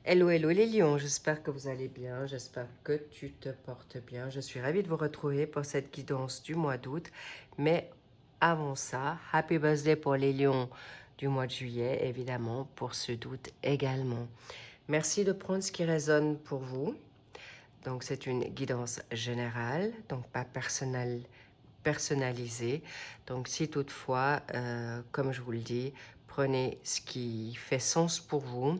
Hello, hello les lions, j'espère que vous allez bien, j'espère que tu te portes bien. Je suis ravie de vous retrouver pour cette guidance du mois d'août. Mais avant ça, happy birthday pour les lions du mois de juillet, évidemment, pour ceux d'août également. Merci de prendre ce qui résonne pour vous. Donc c'est une guidance générale, donc pas personnalisée. Donc si toutefois, comme je vous le dis, prenez ce qui fait sens pour vous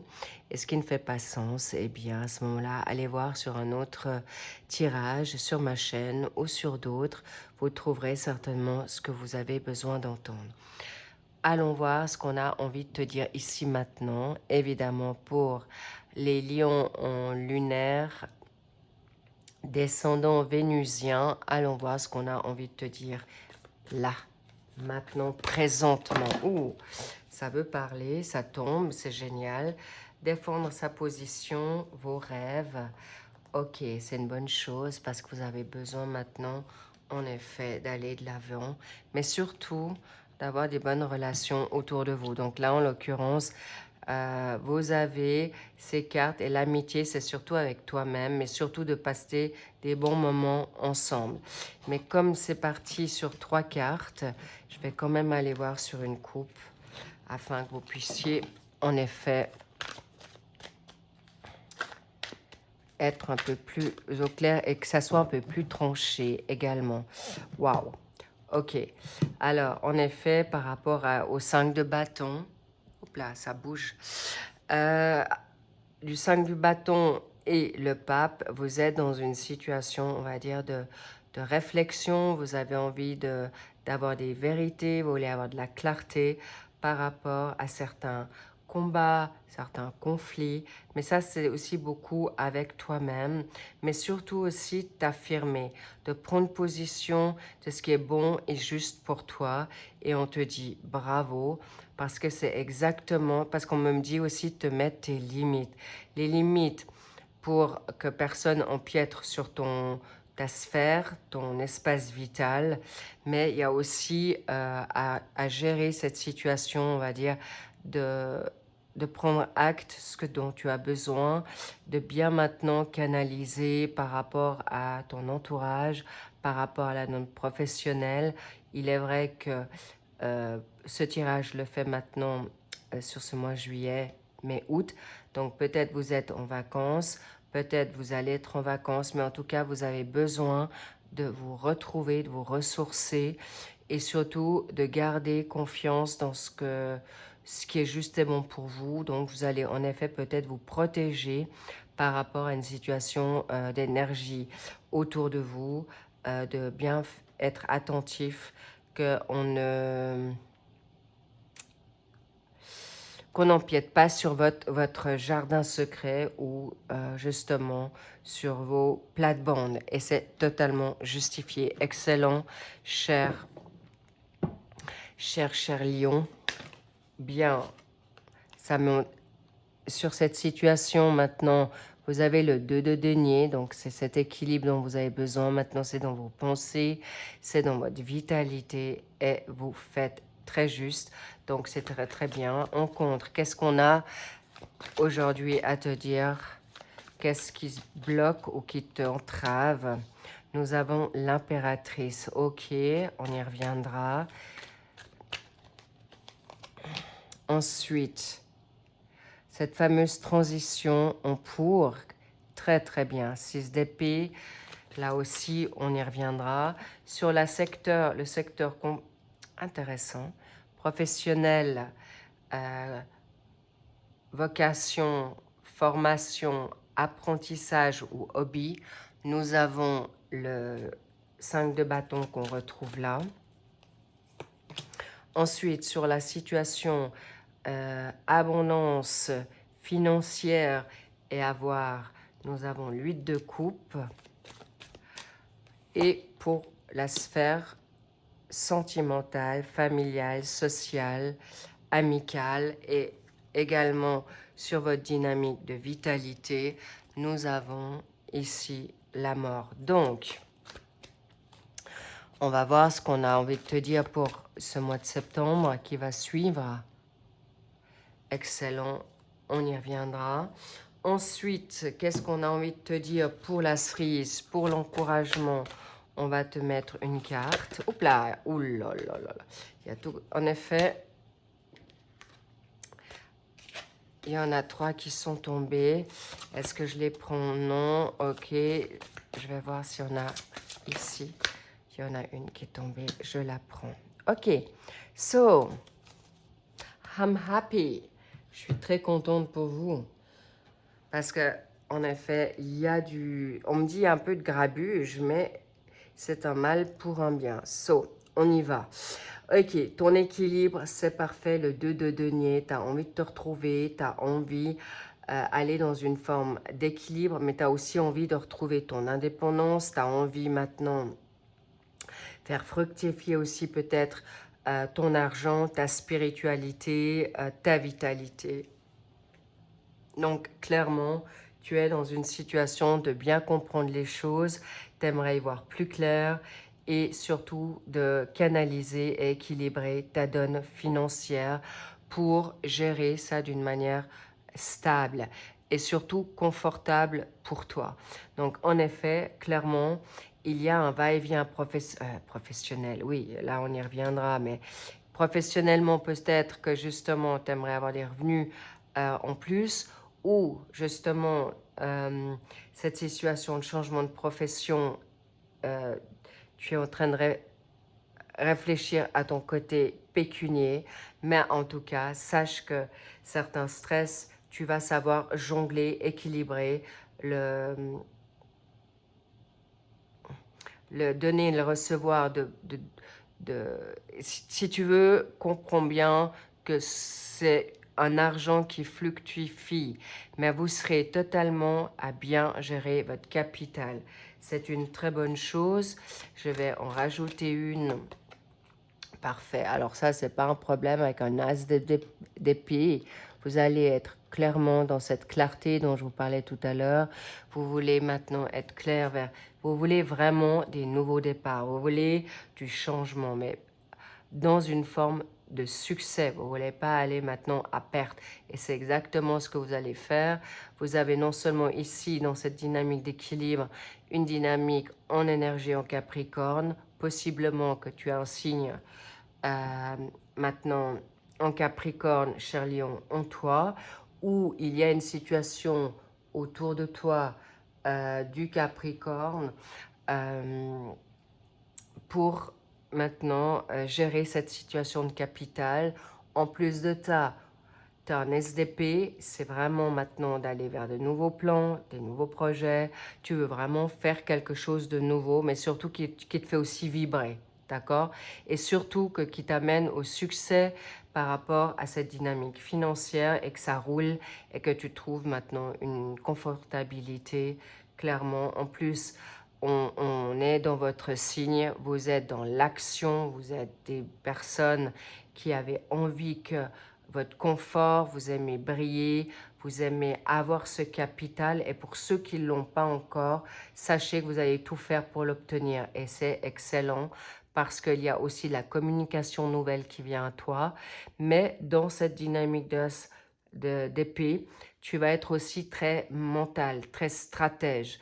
et ce qui ne fait pas sens, eh bien à ce moment-là, allez voir sur un autre tirage, sur ma chaîne ou sur d'autres. Vous trouverez certainement ce que vous avez besoin d'entendre. Allons voir ce qu'on a envie de te dire ici maintenant. Évidemment, pour les lions en lunaire, descendant vénusien, allons voir ce qu'on a envie de te dire là, maintenant, présentement. Ouh, ça veut parler, ça tombe, c'est génial. Défendre sa position, vos rêves. Ok, c'est une bonne chose parce que vous avez besoin maintenant, en effet, d'aller de l'avant, mais surtout d'avoir des bonnes relations autour de vous. Donc là, en l'occurrence, vous avez ces cartes et l'amitié, c'est surtout avec toi-même, mais surtout de passer des bons moments ensemble. Mais comme c'est parti sur 3 cartes, je vais quand même aller voir sur une coupe afin que vous puissiez, en effet, être un peu plus au clair et que ça soit un peu plus tranché également. Waouh! Ok. Alors, en effet, par rapport au 5 de bâton, hop là, ça bouge. Du 5 du bâton et le pape, vous êtes dans une situation, on va dire, de réflexion. Vous avez envie d'avoir des vérités, vous voulez avoir de la clarté par rapport à certains combats, certains conflits. Mais ça, c'est aussi beaucoup avec toi-même, mais surtout aussi t'affirmer, de prendre position de ce qui est bon et juste pour toi. Et on te dit bravo, parce que c'est exactement, parce qu'on me dit aussi de te mettre tes limites. Les limites pour que personne empiètre sur ta sphère, ton espace vital, mais il y a aussi à gérer cette situation, on va dire, de prendre acte ce dont tu as besoin, de bien maintenant canaliser par rapport à ton entourage, par rapport à la norme professionnelle. Il est vrai que ce tirage le fait maintenant sur ce mois juillet, mai, août. Donc peut-être vous êtes en vacances, peut-être vous allez être en vacances, mais en tout cas vous avez besoin de vous retrouver, de vous ressourcer et surtout de garder confiance dans ce qui est juste et bon pour vous. Donc vous allez en effet peut-être vous protéger par rapport à une situation d'énergie autour de vous, de bien être attentif qu'on n'empiète pas sur votre jardin secret ou justement sur vos plates-bandes. Et c'est totalement justifié. Excellent, cher lion. Bien, ça monte. Sur cette situation maintenant, vous avez le 2 de denier, donc c'est cet équilibre dont vous avez besoin. Maintenant, c'est dans vos pensées, c'est dans votre vitalité et vous faites très juste. Donc, c'est très, très bien. En contre, qu'est-ce qu'on a aujourd'hui à te dire? Qu'est-ce qui se bloque ou qui te entrave? Nous avons l'impératrice. Ok, on y reviendra. Ensuite, cette fameuse transition en pour, très très bien. 6 d'épée, là aussi on y reviendra. Sur le secteur intéressant, professionnel, vocation, formation, apprentissage ou hobby, nous avons le 5 de bâton qu'on retrouve là. Ensuite, sur la situation abondance financière et avoir, nous avons l'8 de coupe. Et pour la sphère sentimentale, familiale, sociale, amicale et également sur votre dynamique de vitalité, nous avons ici la mort. Donc, on va voir ce qu'on a envie de te dire pour ce mois de septembre qui va suivre. Excellent, on y reviendra. Ensuite, qu'est-ce qu'on a envie de te dire pour la cerise, pour l'encouragement? On va te mettre une carte. Oups là, oulala. Il y a tout. En effet, il y en a 3 qui sont tombés. Est-ce que je les prends? Non. Ok. Je vais voir s'il y en a ici. Il y en a une qui est tombée. Je la prends. Ok. So, I'm happy. Je suis très contente pour vous. Parce que, en effet, il y a du... On me dit un peu de grabuge, mais c'est un mal pour un bien. So, on y va. Ok, ton équilibre, c'est parfait. Le 2 de denier, tu as envie de te retrouver, tu as envie aller dans une forme d'équilibre, mais tu as aussi envie de retrouver ton indépendance. Tu as envie maintenant faire fructifier aussi peut-être ton argent, ta spiritualité, ta vitalité. Donc, clairement, tu es dans une situation de bien comprendre les choses, tu aimerais y voir plus clair et surtout de canaliser et équilibrer ta donne financière pour gérer ça d'une manière stable et surtout confortable pour toi. Donc, en effet, clairement, il y a un va-et-vient professionnel. Oui, là, on y reviendra, mais professionnellement, peut-être que justement, tu aimerais avoir des revenus en plus ou justement cette situation de changement de profession, tu es en train de réfléchir à ton côté pécunier, mais en tout cas, sache que certains stress, tu vas savoir jongler, équilibrer, le donner et le recevoir si tu veux, comprends bien que c'est un argent qui fluctue, mais vous serez totalement à bien gérer votre capital. C'est une très bonne chose. Je vais en rajouter une. Parfait. Alors ça, c'est pas un problème avec un as d'épée. Vous allez être clairement dans cette clarté dont je vous parlais tout à l'heure. Vous voulez maintenant être clair vers... Vous voulez vraiment des nouveaux départs. Vous voulez du changement, mais dans une forme de succès. Vous ne voulez pas aller maintenant à perte. Et c'est exactement ce que vous allez faire. Vous avez non seulement ici, dans cette dynamique d'équilibre, une dynamique en énergie en Capricorne, possiblement que tu as un signe maintenant en Capricorne, cher Lion, en toi, où il y a une situation autour de toi du Capricorne pour maintenant gérer cette situation de capital. En plus de ça, tu as un SDP, c'est vraiment maintenant d'aller vers de nouveaux plans, des nouveaux projets. Tu veux vraiment faire quelque chose de nouveau, mais surtout qui te fait aussi vibrer, d'accord? Et surtout qui t'amène au succès par rapport à cette dynamique financière et que ça roule et que tu trouves maintenant une confortabilité, clairement. En plus, on est dans votre signe, vous êtes dans l'action, vous êtes des personnes qui avaient envie que votre confort, vous aimez briller, vous aimez avoir ce capital et pour ceux qui ne l'ont pas encore, sachez que vous allez tout faire pour l'obtenir et c'est excellent parce qu'il y a aussi la communication nouvelle qui vient à toi, mais dans cette dynamique d'épée, tu vas être aussi très mental, très stratège.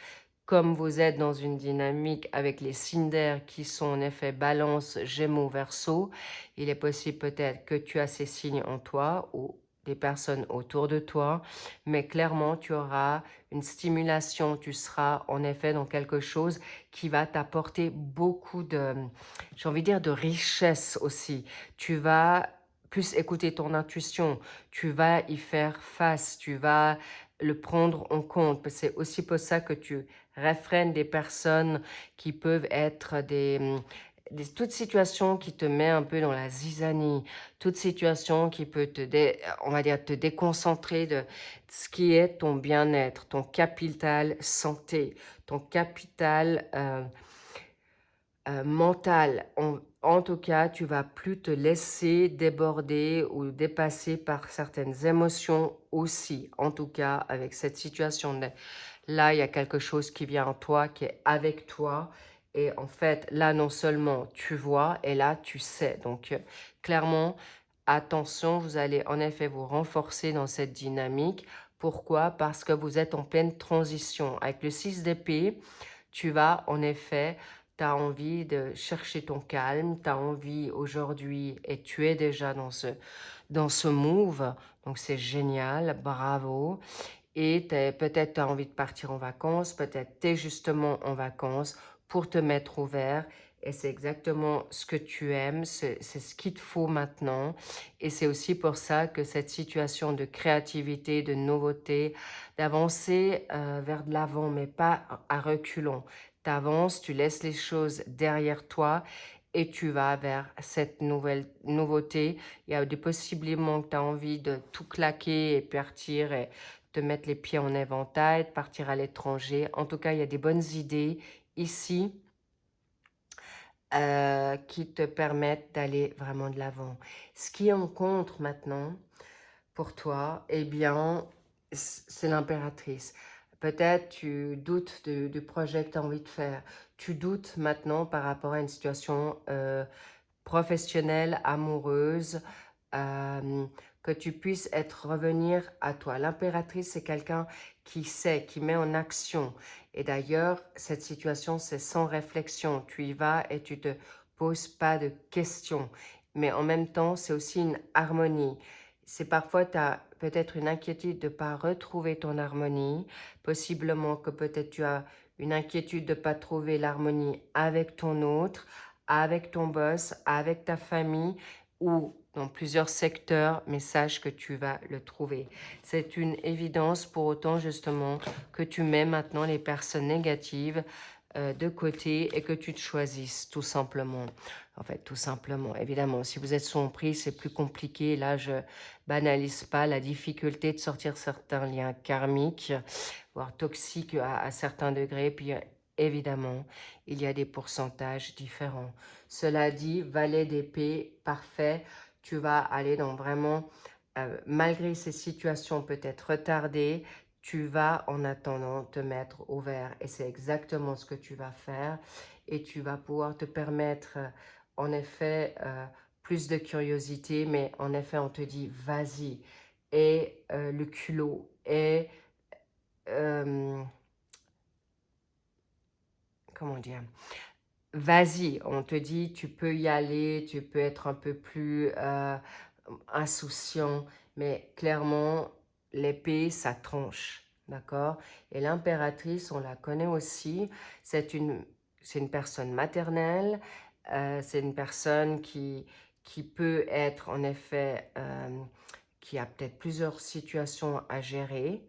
Comme vous êtes dans une dynamique avec les signes d'air qui sont en effet balance, gémeaux, verseau, il est possible peut-être que tu as ces signes en toi ou des personnes autour de toi, mais clairement tu auras une stimulation, tu seras en effet dans quelque chose qui va t'apporter beaucoup de, j'ai envie de dire, de richesse aussi. Tu vas plus écouter ton intuition, tu vas y faire face, tu vas le prendre en compte. C'est aussi pour ça que tu réfrènes des personnes qui peuvent être toute situation qui te met un peu dans la zizanie, toute situation qui peut on va dire, te déconcentrer de ce qui est ton bien-être, ton capital santé, ton capital mental. En tout cas, tu vas plus te laisser déborder ou dépasser par certaines émotions aussi. En tout cas, avec cette situation là, il y a quelque chose qui vient en toi, qui est avec toi. Et en fait, là, non seulement tu vois, et là, tu sais. Donc, clairement, attention, vous allez en effet vous renforcer dans cette dynamique Pourquoi? Parce que vous êtes en pleine transition. Avec le 6 d'épée, tu vas en effet, tu as envie de chercher ton calme, tu as envie aujourd'hui, et tu es déjà dans ce move, donc c'est génial, bravo. Et peut-être tu as envie de partir en vacances, peut-être tu es justement en vacances pour te mettre au vert. Et c'est exactement ce que tu aimes, c'est ce qu'il te faut maintenant. Et c'est aussi pour ça que cette situation de créativité, de nouveauté, d'avancer vers de l'avant, mais pas à reculons. Tu avances, tu laisses les choses derrière toi et tu vas vers cette nouvelle nouveauté. Il y a des possiblement que tu as envie de tout claquer et partir et te mettre les pieds en éventail, de partir à l'étranger. En tout cas, il y a des bonnes idées ici qui te permettent d'aller vraiment de l'avant. Ce qui en compte maintenant pour toi, eh bien, c'est l'impératrice. Peut-être tu doutes du projet que tu as envie de faire. Tu doutes maintenant par rapport à une situation professionnelle, amoureuse, euh, que tu puisses revenir à toi. L'impératrice, c'est quelqu'un qui sait, qui met en action. Et d'ailleurs, cette situation, c'est sans réflexion. Tu y vas et tu te poses pas de questions. Mais en même temps, c'est aussi une harmonie. C'est parfois, tu as peut-être une inquiétude de ne pas retrouver ton harmonie. Possiblement que peut-être tu as une inquiétude de ne pas trouver l'harmonie avec ton autre, avec ton boss, avec ta famille ou dans plusieurs secteurs, mais sache que tu vas le trouver. C'est une évidence pour autant justement que tu mets maintenant les personnes négatives de côté et que tu te choisisses tout simplement. En fait, tout simplement. Évidemment, si vous êtes sous emprise, c'est plus compliqué. Là, je banalise pas la difficulté de sortir certains liens karmiques, voire toxiques à certains degrés. Puis, évidemment, il y a des pourcentages différents. Cela dit, valet d'épée, parfait. Tu vas aller dans vraiment, malgré ces situations peut-être retardées, tu vas en attendant te mettre au vert. Et c'est exactement ce que tu vas faire. Et tu vas pouvoir te permettre, en effet, plus de curiosité. Mais en effet, on te dit, vas-y. Et le culot. Et, comment dire, vas-y, on te dit, tu peux y aller, tu peux être un peu plus insouciant, mais clairement, l'épée, ça tranche, d'accord? Et l'impératrice, on la connaît aussi, c'est une personne maternelle, c'est une personne qui peut être en effet, qui a peut-être plusieurs situations à gérer,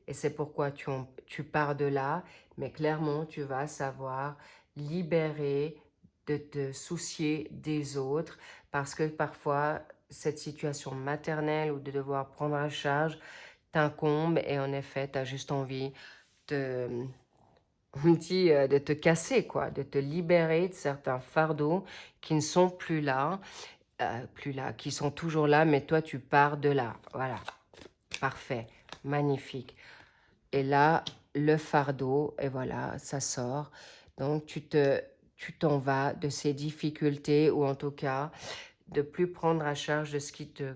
et c'est pourquoi tu pars de là, mais clairement, tu vas savoir libérer de te soucier des autres, parce que parfois, cette situation maternelle ou de devoir prendre en charge t'incombe et en effet, tu as juste envie de, on dit, de te casser, quoi, de te libérer de certains fardeaux qui ne sont plus là, qui sont toujours là, mais toi, tu pars de là. Voilà, parfait, magnifique. Et là, le fardeau, et voilà, ça sort. Donc, tu t'en vas de ces difficultés, ou en tout cas, de plus prendre à charge de ce qui te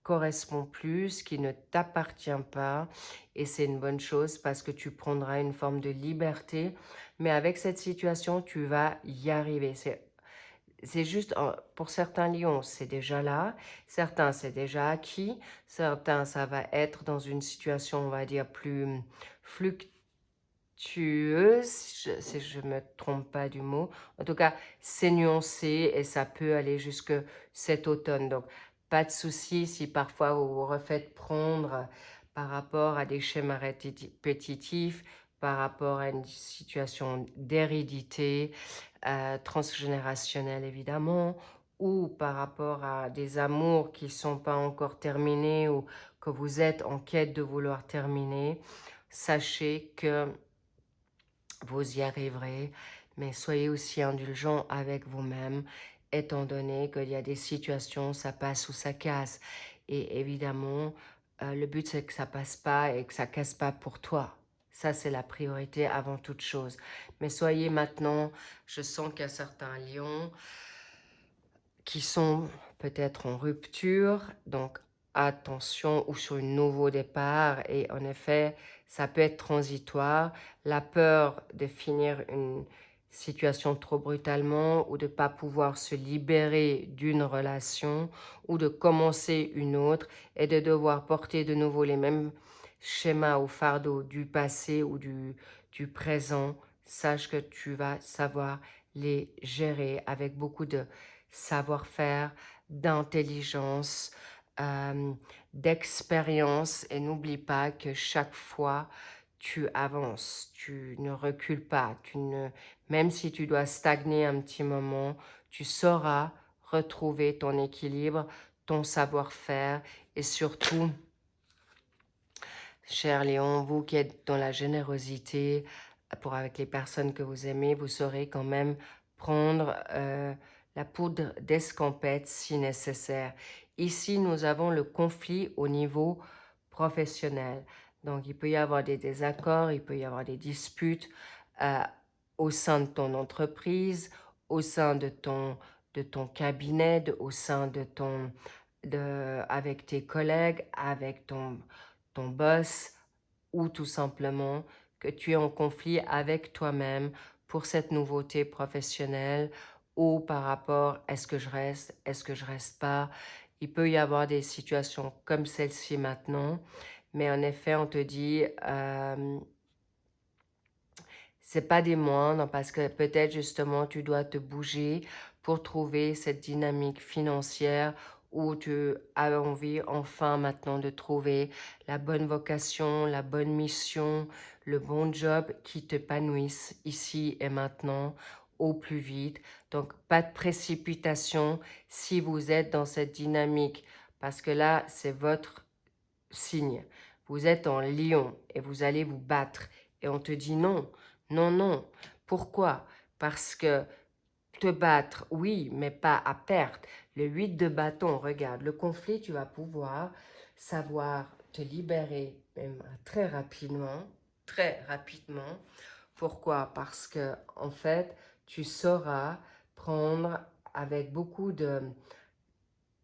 correspond plus, ce qui ne t'appartient pas. Et c'est une bonne chose parce que tu prendras une forme de liberté. Mais avec cette situation, tu vas y arriver. C'est juste, pour certains lions, c'est déjà là. Certains, c'est déjà acquis. Certains, ça va être dans une situation, on va dire, plus fluctueuse, si je me trompe pas du mot. En tout cas, c'est nuancé et ça peut aller jusque cet automne. Donc, pas de souci si parfois vous vous refaites prendre par rapport à des schémas répétitifs, par rapport à une situation d'hérédité, transgénérationnelle évidemment, ou par rapport à des amours qui ne sont pas encore terminés ou que vous êtes en quête de vouloir terminer. Sachez que vous y arriverez, mais soyez aussi indulgents avec vous-même, étant donné qu'il y a des situations, ça passe ou ça casse. Et évidemment, le but c'est que ça passe pas et que ça casse pas pour toi. Ça, c'est la priorité avant toute chose. Mais soyez maintenant, je sens qu'il y a certains lions qui sont peut-être en rupture, donc attention, ou sur un nouveau départ, et en effet, ça peut être transitoire. La peur de finir une situation trop brutalement ou de ne pas pouvoir se libérer d'une relation ou de commencer une autre et de devoir porter de nouveau les mêmes schémas ou fardeaux du passé ou du présent. Sache que tu vas savoir les gérer avec beaucoup de savoir-faire, d'intelligence, d'expérience, et n'oublie pas que chaque fois tu avances, tu ne recules pas, même si tu dois stagner un petit moment, tu sauras retrouver ton équilibre, ton savoir-faire, et surtout, cher Léon, vous qui êtes dans la générosité avec les personnes que vous aimez, vous saurez quand même prendre la poudre d'escampette si nécessaire. Ici, nous avons le conflit au niveau professionnel. Donc, il peut y avoir des désaccords, il peut y avoir des disputes euh, au sein de ton entreprise, au sein de ton cabinet, au sein avec tes collègues, avec ton boss, ou tout simplement que tu es en conflit avec toi-même pour cette nouveauté professionnelle, ou par rapport est-ce que je reste, est-ce que je reste pas. Il peut y avoir des situations comme celle-ci maintenant, mais en effet, on te dit, c'est pas des moindres, parce que peut-être justement tu dois te bouger pour trouver cette dynamique financière où tu as envie enfin maintenant de trouver la bonne vocation, la bonne mission, le bon job qui t'épanouisse ici et maintenant au plus vite. Donc pas de précipitation si vous êtes dans cette dynamique, parce que là c'est votre signe. Vous êtes en lion et vous allez vous battre. Et on te dit non, non, non. Pourquoi? Parce que te battre, oui, mais pas à perte. Le 8 de bâton, regarde, le conflit, tu vas pouvoir savoir te libérer même très rapidement, très rapidement. Pourquoi? Parce que en fait, tu sauras prendre avec beaucoup de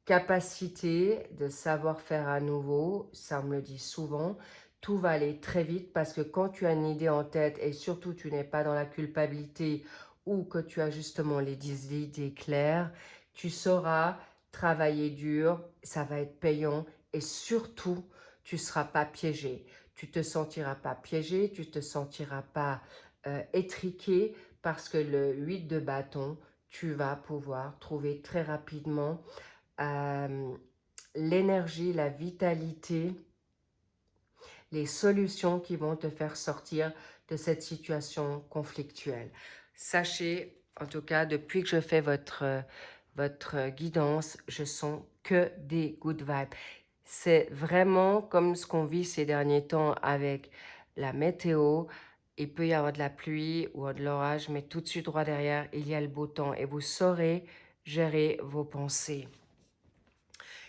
capacité de savoir-faire à nouveau, ça on me le dit souvent, tout va aller très vite, parce que quand tu as une idée en tête et surtout tu n'es pas dans la culpabilité ou que tu as justement les idées claires, tu sauras travailler dur, ça va être payant, et surtout tu ne seras pas piégé. Tu te sentiras pas piégé, tu te sentiras pas étriqué, parce que le 8 de bâton, tu vas pouvoir trouver très rapidement l'énergie, la vitalité, les solutions qui vont te faire sortir de cette situation conflictuelle. Sachez, en tout cas, depuis que je fais votre guidance, je sens que des good vibes. C'est vraiment comme ce qu'on vit ces derniers temps avec la météo. Il peut y avoir de la pluie ou de l'orage, mais tout de suite droit derrière, il y a le beau temps, et vous saurez gérer vos pensées.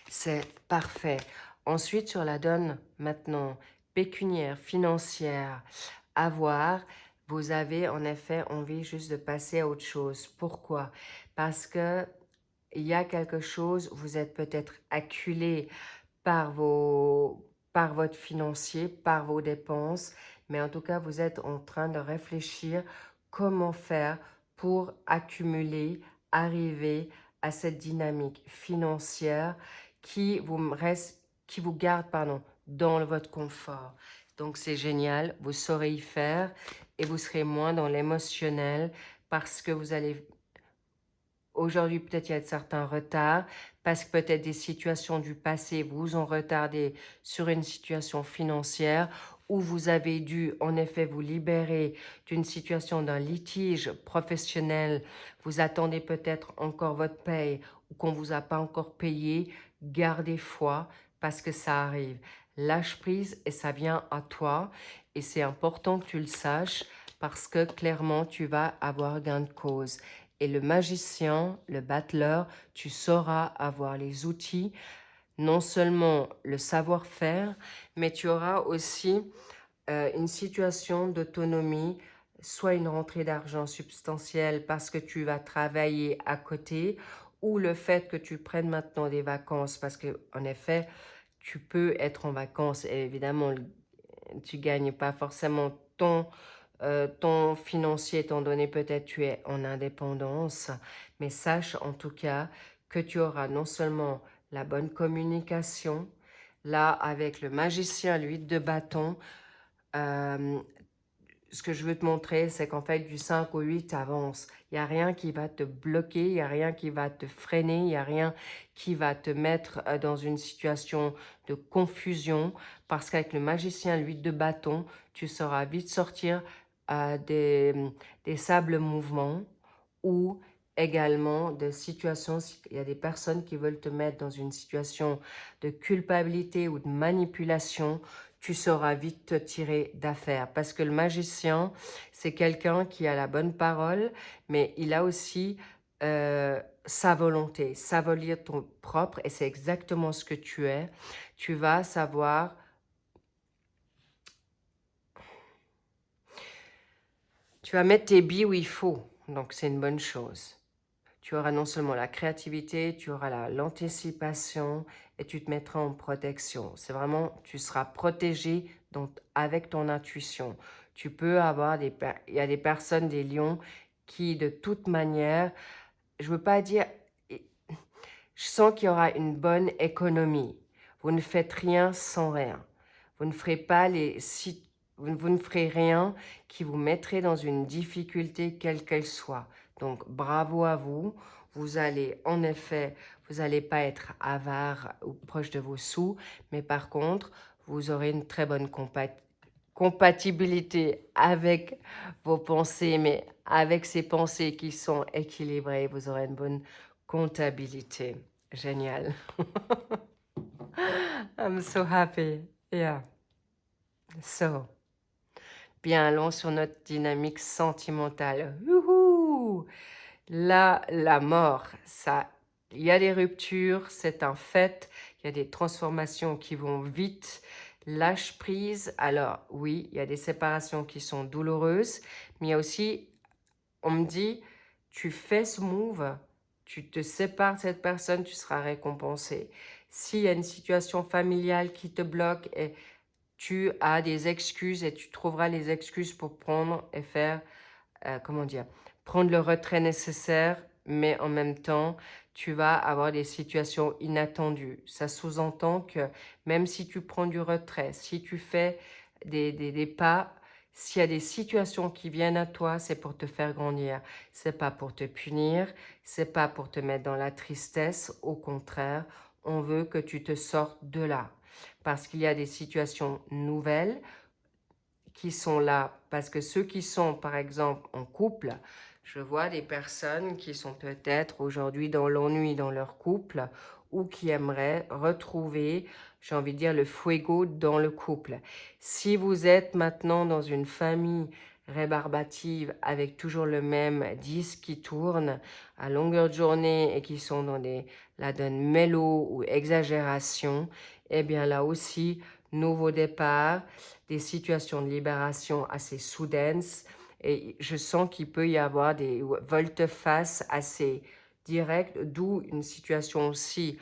C'est parfait. Ensuite, sur la donne maintenant pécuniaire, financière, avoir, vous avez en effet envie juste de passer à autre chose. Pourquoi? Parce que il y a quelque chose, vous êtes peut-être acculé par votre financier, par vos dépenses, mais en tout cas, vous êtes en train de réfléchir comment faire pour accumuler, arriver à cette dynamique financière qui vous garde, dans votre confort. Donc c'est génial, vous saurez y faire et vous serez moins dans l'émotionnel, parce que vous allez aujourd'hui, peut-être il y a de certains retards, parce que peut-être des situations du passé vous ont retardé sur une situation financière, où vous avez dû en effet vous libérer d'une situation, d'un litige professionnel. Vous attendez peut-être encore votre paye, ou qu'on ne vous a pas encore payé. Gardez foi, parce que ça arrive. Lâche prise et ça vient à toi. Et c'est important que tu le saches, parce que clairement, tu vas avoir gain de cause. Et le magicien, le battleur, tu sauras avoir les outils, non seulement le savoir-faire, mais tu auras aussi une situation d'autonomie, soit une rentrée d'argent substantielle parce que tu vas travailler à côté, ou le fait que tu prennes maintenant des vacances, parce que en effet, tu peux être en vacances. Et évidemment, tu gagnes pas forcément ton financier, étant donné peut-être tu es en indépendance. Mais sache en tout cas que tu auras non seulement la bonne communication, là avec le magicien, l'huile de bâton, ce que je veux te montrer, c'est qu'en fait, du 5 au 8, avance. Il n'y a rien qui va te bloquer, il n'y a rien qui va te freiner, il n'y a rien qui va te mettre dans une situation de confusion, parce qu'avec le magicien, l'huile de bâton, tu sauras vite sortir des sables mouvants ou également des situations, il y a des personnes qui veulent te mettre dans une situation de culpabilité ou de manipulation, tu sauras vite te tirer d'affaire. Parce que le magicien, c'est quelqu'un qui a la bonne parole, mais il a aussi sa volonté, sa volonté propre, et c'est exactement ce que tu es. Tu vas savoir... Tu vas mettre tes billes où il faut, donc c'est une bonne chose. Tu auras non seulement la créativité, tu auras l'anticipation et tu te mettras en protection. C'est vraiment, tu seras protégé donc, avec ton intuition. Tu peux avoir il y a des personnes, des lions, qui de toute manière, je veux pas dire, je sens qu'il y aura une bonne économie. Vous ne faites rien sans rien. Vous ne ferez pas vous ne ferez rien qui vous mettrait dans une difficulté quelle qu'elle soit. Donc, bravo à vous. Vous allez, en effet, vous n'allez pas être avare ou proche de vos sous, mais par contre, vous aurez une très bonne compatibilité avec vos pensées, mais avec ces pensées qui sont équilibrées, vous aurez une bonne comptabilité. Génial. I'm so happy. Yeah. So, bien, allons sur notre dynamique sentimentale. Youhou! Là, la mort, ça, il y a des ruptures, c'est un fait. Il y a des transformations qui vont vite. Lâche prise. Alors, oui, il y a des séparations qui sont douloureuses, mais il y a aussi, on me dit, tu fais ce move, tu te sépares de cette personne, tu seras récompensé. S'il y a une situation familiale qui te bloque, et tu as des excuses et tu trouveras les excuses pour prendre et faire, comment dire, prendre le retrait nécessaire, mais en même temps, tu vas avoir des situations inattendues. Ça sous-entend que même si tu prends du retrait, si tu fais des pas, s'il y a des situations qui viennent à toi, c'est pour te faire grandir. C'est pas pour te punir, c'est pas pour te mettre dans la tristesse. Au contraire, on veut que tu te sortes de là. Parce qu'il y a des situations nouvelles qui sont là. Parce que ceux qui sont, par exemple, en couple, je vois des personnes qui sont peut-être aujourd'hui dans l'ennui dans leur couple ou qui aimeraient retrouver, j'ai envie de dire, le fuego dans le couple. Si vous êtes maintenant dans une famille rébarbative avec toujours le même disque qui tourne à longueur de journée et qui sont dans la donne mélo ou exagération, eh bien là aussi, nouveau départ, des situations de libération assez soudaines et je sens qu'il peut y avoir des volte-face assez directs, d'où une situation aussi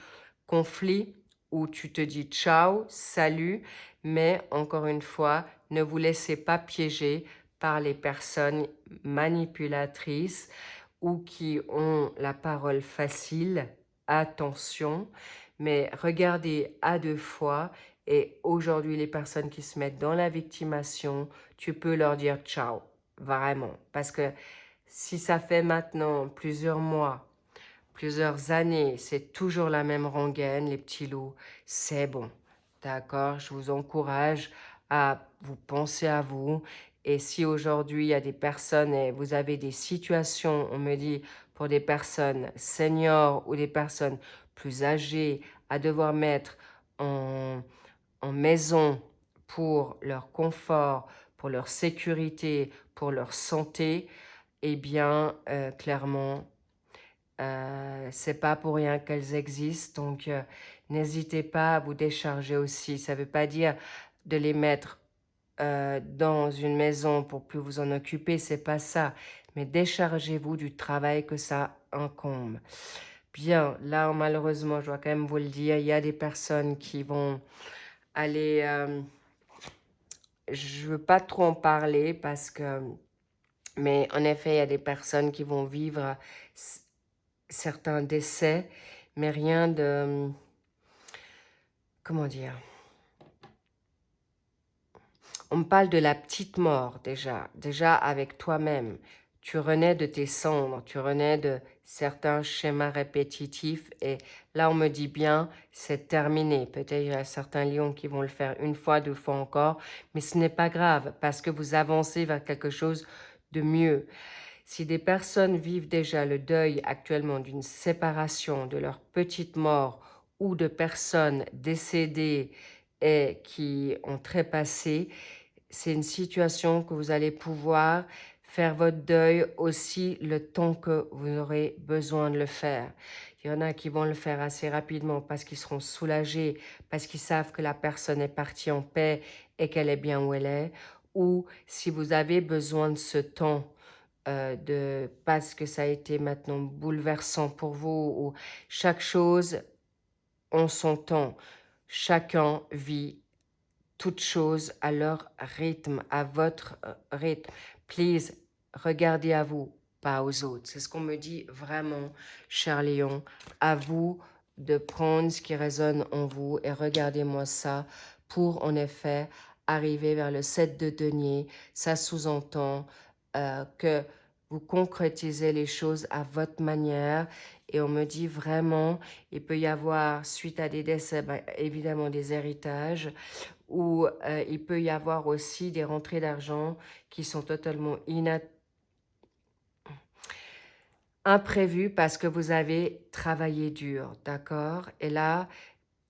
conflit où tu te dis ciao, salut, mais encore une fois, ne vous laissez pas piéger par les personnes manipulatrices ou qui ont la parole facile. Attention, mais regardez à deux fois. Et aujourd'hui, les personnes qui se mettent dans la victimation, tu peux leur dire ciao, vraiment. Parce que si ça fait maintenant plusieurs mois, plusieurs années, c'est toujours la même rengaine, les petits loups, c'est bon. D'accord? Je vous encourage à vous penser à vous. Et si aujourd'hui, il y a des personnes et vous avez des situations, on me dit, pour des personnes seniors ou des personnes plus âgées, à devoir mettre en maison pour leur confort, pour leur sécurité, pour leur santé, eh bien, clairement, c'est pas pour rien qu'elles existent. Donc, n'hésitez pas à vous décharger aussi. Ça veut pas dire de les mettre dans une maison pour plus vous en occuper, c'est pas ça. Mais déchargez-vous du travail que ça incombe. Bien, là, malheureusement, je dois quand même vous le dire, il y a des personnes qui vont aller... je veux pas trop en parler parce que... Mais en effet, il y a des personnes qui vont vivre certains décès, mais rien de... Comment dire? On me parle de la petite mort déjà, déjà avec toi-même. Tu renais de tes cendres, tu renais de certains schémas répétitifs et là on me dit bien c'est terminé. Peut-être il y a certains lions qui vont le faire une fois, deux fois encore, mais ce n'est pas grave parce que vous avancez vers quelque chose de mieux. Si des personnes vivent déjà le deuil actuellement d'une séparation, de leur petite mort ou de personnes décédées et qui ont trépassé, c'est une situation que vous allez pouvoir faire votre deuil aussi le temps que vous aurez besoin de le faire. Il y en a qui vont le faire assez rapidement parce qu'ils seront soulagés, parce qu'ils savent que la personne est partie en paix et qu'elle est bien où elle est. Ou si vous avez besoin de ce temps, parce que ça a été maintenant bouleversant pour vous, ou chaque chose en son temps. Chacun vit toute chose à leur rythme, à votre rythme. Please, regardez à vous, pas aux autres. C'est ce qu'on me dit vraiment, cher Léon. À vous de prendre ce qui résonne en vous et regardez-moi ça pour, en effet, arriver vers le 7 de denier. Ça sous-entend que vous concrétisez les choses à votre manière et on me dit vraiment, il peut y avoir, suite à des décès, ben, évidemment des héritages, ou il peut y avoir aussi des rentrées d'argent qui sont totalement imprévues parce que vous avez travaillé dur, d'accord? Et là,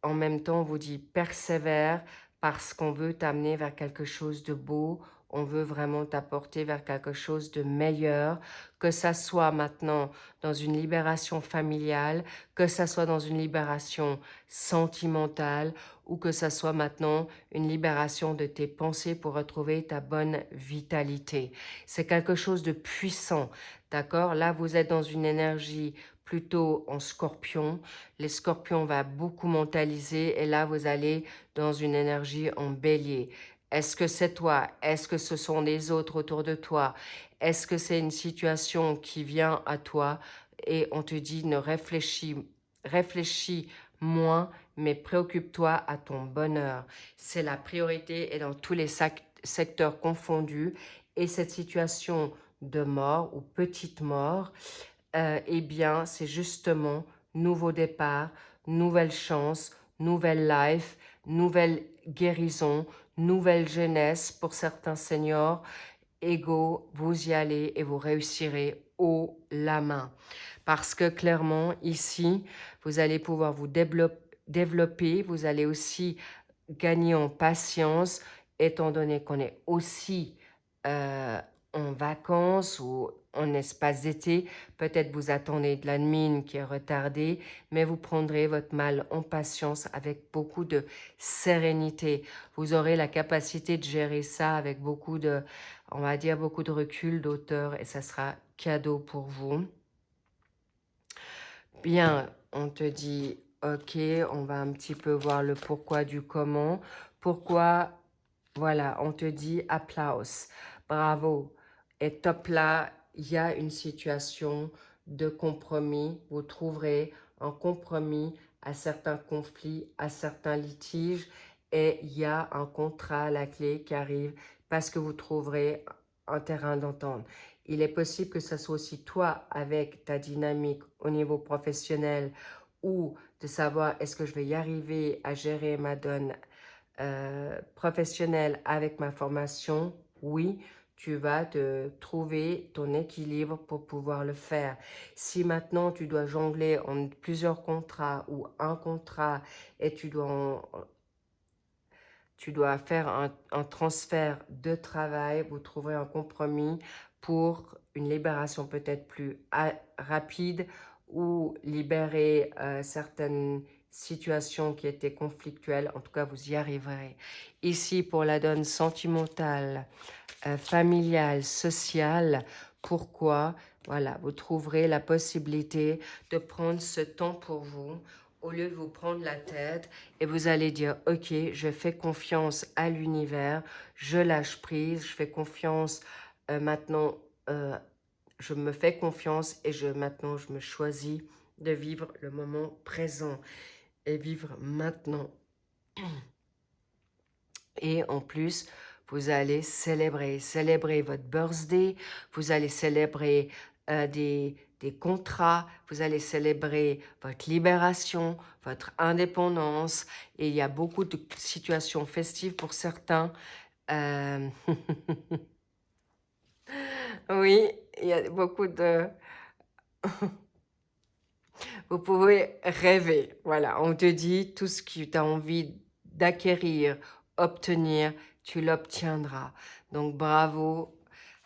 en même temps, on vous dit persévère parce qu'on veut t'amener vers quelque chose de beau, on veut vraiment t'apporter vers quelque chose de meilleur, que ça soit maintenant dans une libération familiale, que ça soit dans une libération sentimentale ou que ça soit maintenant une libération de tes pensées pour retrouver ta bonne vitalité. C'est quelque chose de puissant, d'accord? Là, vous êtes dans une énergie plutôt en scorpion. Les scorpions vont beaucoup mentaliser et là, vous allez dans une énergie en bélier. Est-ce que c'est toi? Est-ce que ce sont les autres autour de toi? Est-ce que c'est une situation qui vient à toi et on te dit ne réfléchis moins, mais préoccupe-toi à ton bonheur. C'est la priorité et dans tous les secteurs confondus. Et cette situation de mort ou petite mort, eh bien, c'est justement nouveau départ, nouvelle chance, nouvelle life, nouvelle guérison, nouvelle jeunesse pour certains seniors. Ego, vous y allez et vous réussirez haut la main. Parce que clairement, ici, vous allez pouvoir vous développer, vous allez aussi gagner en patience, étant donné qu'on est aussi en vacances ou en espace d'été. Peut-être vous attendez de l'admin qui est retardée, mais vous prendrez votre mal en patience avec beaucoup de sérénité. Vous aurez la capacité de gérer ça avec beaucoup de, on va dire, beaucoup de recul, d'auteur, et ça sera cadeau pour vous. Bien, on te dit, ok, on va un petit peu voir le pourquoi du comment. Pourquoi, voilà, on te dit applause, bravo. Et top là, il y a une situation de compromis. Vous trouverez un compromis à certains conflits, à certains litiges. Et il y a un contrat à la clé qui arrive parce que vous trouverez un terrain d'entente. Il est possible que ce soit aussi toi avec ta dynamique au niveau professionnel ou de savoir est-ce que je vais y arriver à gérer ma donne professionnelle avec ma formation. Oui, tu vas te trouver ton équilibre pour pouvoir le faire. Si maintenant tu dois jongler en plusieurs contrats ou un contrat et tu dois faire un transfert de travail, vous trouverez un compromis pour une libération peut-être plus rapide ou libérer certaines situations qui étaient conflictuelles. En tout cas, vous y arriverez. Ici, pour la donne sentimentale, familiale, sociale, pourquoi? Voilà, vous trouverez la possibilité de prendre ce temps pour vous au lieu de vous prendre la tête et vous allez dire, ok, je fais confiance à l'univers, je lâche prise, je fais confiance maintenant, je me fais confiance et maintenant je me choisis de vivre le moment présent et vivre maintenant. Et en plus, vous allez célébrer votre birthday, vous allez célébrer des contrats, vous allez célébrer votre libération, votre indépendance. Et il y a beaucoup de situations festives pour certains. Euh, oui, il y a beaucoup de... Vous pouvez rêver. Voilà, on te dit tout ce que tu as envie d'acquérir, obtenir, tu l'obtiendras. Donc bravo,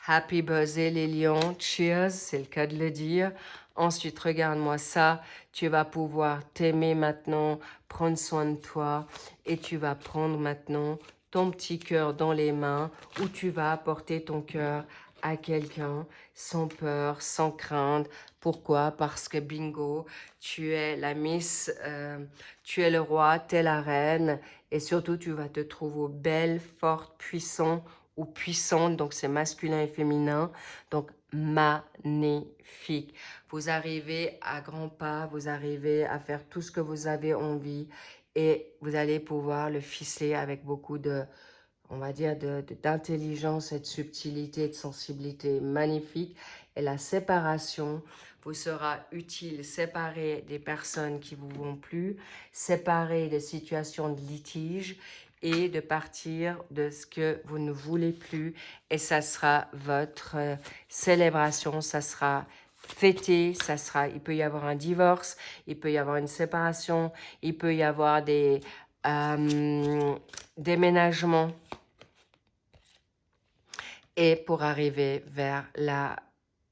happy birthday les lions, cheers, c'est le cas de le dire. Ensuite, regarde-moi ça, tu vas pouvoir t'aimer maintenant, prendre soin de toi et tu vas prendre maintenant ton petit cœur dans les mains où tu vas apporter ton cœur à quelqu'un sans peur, sans crainte. Pourquoi? Parce que bingo, tu es la Miss, tu es le roi, tu es la reine et surtout tu vas te trouver belle, forte, puissante ou puissante, donc c'est masculin et féminin, donc magnifique. Vous arrivez à grands pas, vous arrivez à faire tout ce que vous avez envie et vous allez pouvoir le ficeler avec beaucoup de, on va dire, d'intelligence et de subtilité et de sensibilité magnifique. Et la séparation vous sera utile, séparer des personnes qui ne vous vont plus, séparer des situations de litige et de partir de ce que vous ne voulez plus. Et ça sera votre célébration, ça sera fêté, ça sera, il peut y avoir un divorce, il peut y avoir une séparation, il peut y avoir des déménagements et pour arriver vers la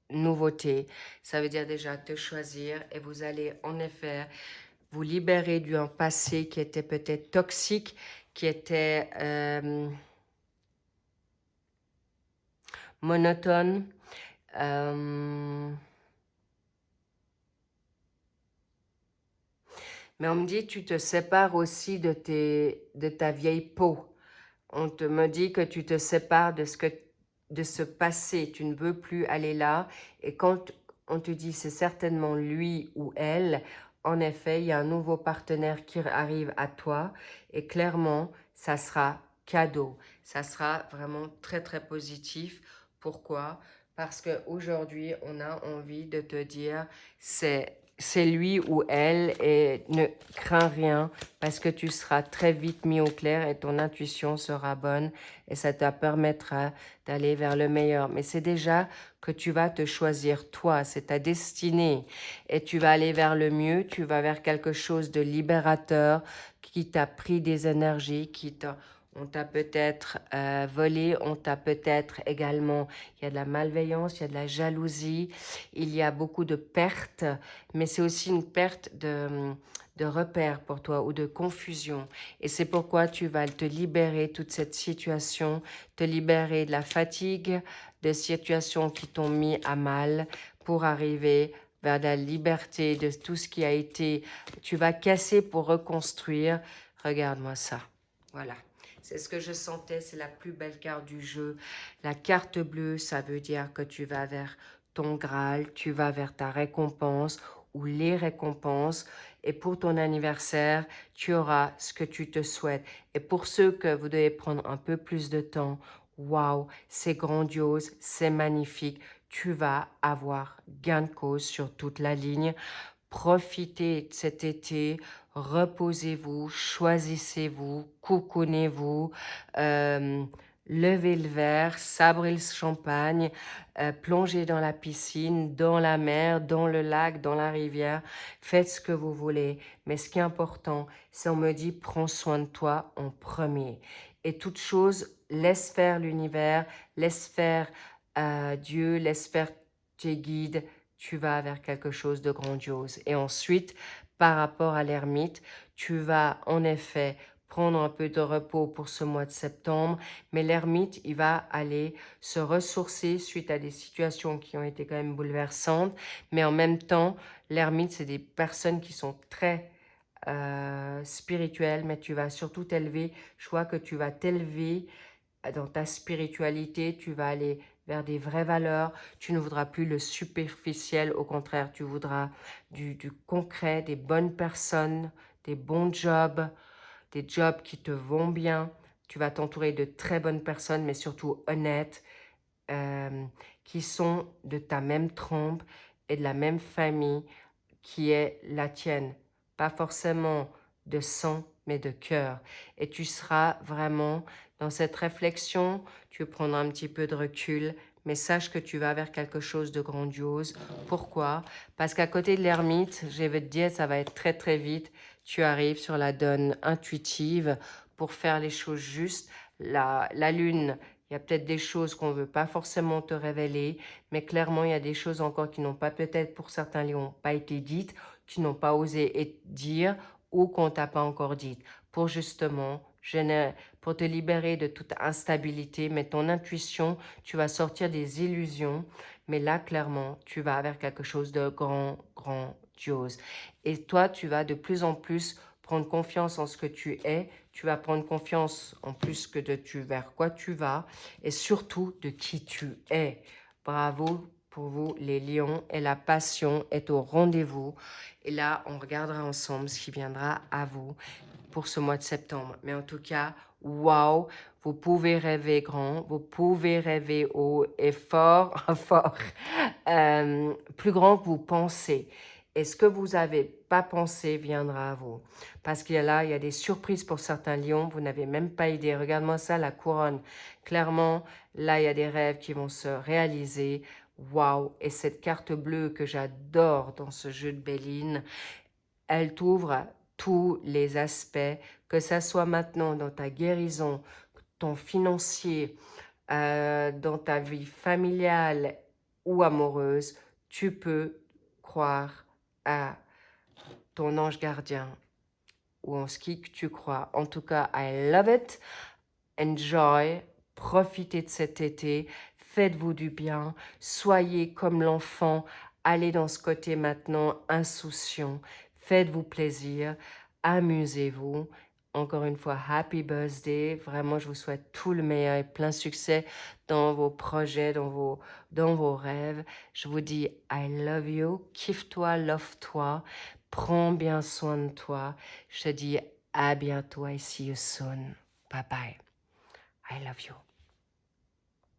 nouveauté. Ça veut dire déjà te choisir et vous allez en effet vous libérer d'un passé qui était peut-être toxique, qui était monotone. Mais on me dit, tu te sépares aussi de ta vieille peau. On me dit que tu te sépares de ce passé. Tu ne veux plus aller là. Et quand on te dit c'est certainement lui ou elle, en effet, il y a un nouveau partenaire qui arrive à toi. Et clairement, ça sera cadeau. Ça sera vraiment très, très positif. Pourquoi? Parce qu'aujourd'hui, on a envie de te dire, c'est lui ou elle et ne crains rien parce que tu seras très vite mis au clair et ton intuition sera bonne et ça te permettra d'aller vers le meilleur. Mais c'est déjà que tu vas te choisir toi, c'est ta destinée et tu vas aller vers le mieux, tu vas vers quelque chose de libérateur qui t'a pris des énergies, on t'a peut-être volé, on t'a peut-être également, il y a de la malveillance, il y a de la jalousie, il y a beaucoup de pertes, mais c'est aussi une perte de repères pour toi ou de confusion. Et c'est pourquoi tu vas te libérer de toute cette situation, te libérer de la fatigue, de situations qui t'ont mis à mal pour arriver vers la liberté de tout ce qui a été. Tu vas casser pour reconstruire. Regarde-moi ça. Voilà. C'est ce que je sentais, c'est la plus belle carte du jeu. La carte bleue, ça veut dire que tu vas vers ton Graal, tu vas vers ta récompense ou les récompenses. Et pour ton anniversaire, tu auras ce que tu te souhaites. Et pour ceux que vous devez prendre un peu plus de temps, waouh, c'est grandiose, c'est magnifique. Tu vas avoir gain de cause sur toute la ligne. Profitez de cet été, reposez-vous, choisissez-vous, coucounez-vous, levez le verre, sabrez le champagne, plongez dans la piscine, dans la mer, dans le lac, dans la rivière, faites ce que vous voulez. Mais ce qui est important, c'est on me dit prends soin de toi en premier. Et toute chose, laisse faire l'univers, laisse faire Dieu, laisse faire tes guides, tu vas vers quelque chose de grandiose. Et ensuite, par rapport à l'ermite, tu vas en effet prendre un peu de repos pour ce mois de septembre. Mais l'ermite, il va aller se ressourcer suite à des situations qui ont été quand même bouleversantes. Mais en même temps, l'ermite, c'est des personnes qui sont très spirituelles, mais tu vas surtout t'élever. Je vois que tu vas t'élever dans ta spiritualité, tu vas aller vers des vraies valeurs, tu ne voudras plus le superficiel, au contraire, tu voudras du concret, des bonnes personnes, des bons jobs, des jobs qui te vont bien. Tu vas t'entourer de très bonnes personnes, mais surtout honnêtes, qui sont de ta même trempe et de la même famille qui est la tienne. Pas forcément de sang, mais de cœur. Et tu seras vraiment dans cette réflexion, tu prendras un petit peu de recul, mais sache que tu vas vers quelque chose de grandiose. Pourquoi? Parce qu'à côté de l'ermite, je vais te dire, ça va être très très vite. Tu arrives sur la donne intuitive pour faire les choses justes. La lune, il y a peut-être des choses qu'on ne veut pas forcément te révéler, mais clairement, il y a des choses encore qui n'ont pas, peut-être pour certains, n'ont pas été dites, qui n'ont pas osé dire ou qu'on t'a pas encore dites. Pour justement, pour te libérer de toute instabilité, mais ton intuition, tu vas sortir des illusions, mais là, clairement, tu vas vers quelque chose de grandiose. Et toi, tu vas de plus en plus prendre confiance en ce que tu es, tu vas prendre confiance en plus que de vers quoi tu vas, et surtout de qui tu es. Bravo pour vous, les lions, et la passion est au rendez-vous. Et là, on regardera ensemble ce qui viendra à vous pour ce mois de septembre. Mais en tout cas, waouh, vous pouvez rêver grand, vous pouvez rêver haut et fort, fort, plus grand que vous pensez. Et ce que vous n'avez pas pensé viendra à vous. Parce qu'il y a là, il y a des surprises pour certains lions, vous n'avez même pas idée. Regarde-moi ça, la couronne. Clairement, là, il y a des rêves qui vont se réaliser. Waouh! Et cette carte bleue que j'adore dans ce jeu de Béline, elle t'ouvre tous les aspects, que ça soit maintenant dans ta guérison, ton financier, dans ta vie familiale ou amoureuse, tu peux croire à ton ange gardien ou en ce qui que tu crois. En tout cas, I love it. Enjoy. Profitez de cet été. Faites-vous du bien. Soyez comme l'enfant. Allez dans ce côté maintenant insouciant. Faites-vous plaisir. Amusez-vous. Encore une fois, happy birthday. Vraiment, je vous souhaite tout le meilleur et plein succès dans vos projets, dans vos rêves. Je vous dis I love you. Kiffe-toi, love-toi. Prends bien soin de toi. Je te dis à bientôt. I see you soon. Bye bye. I love you.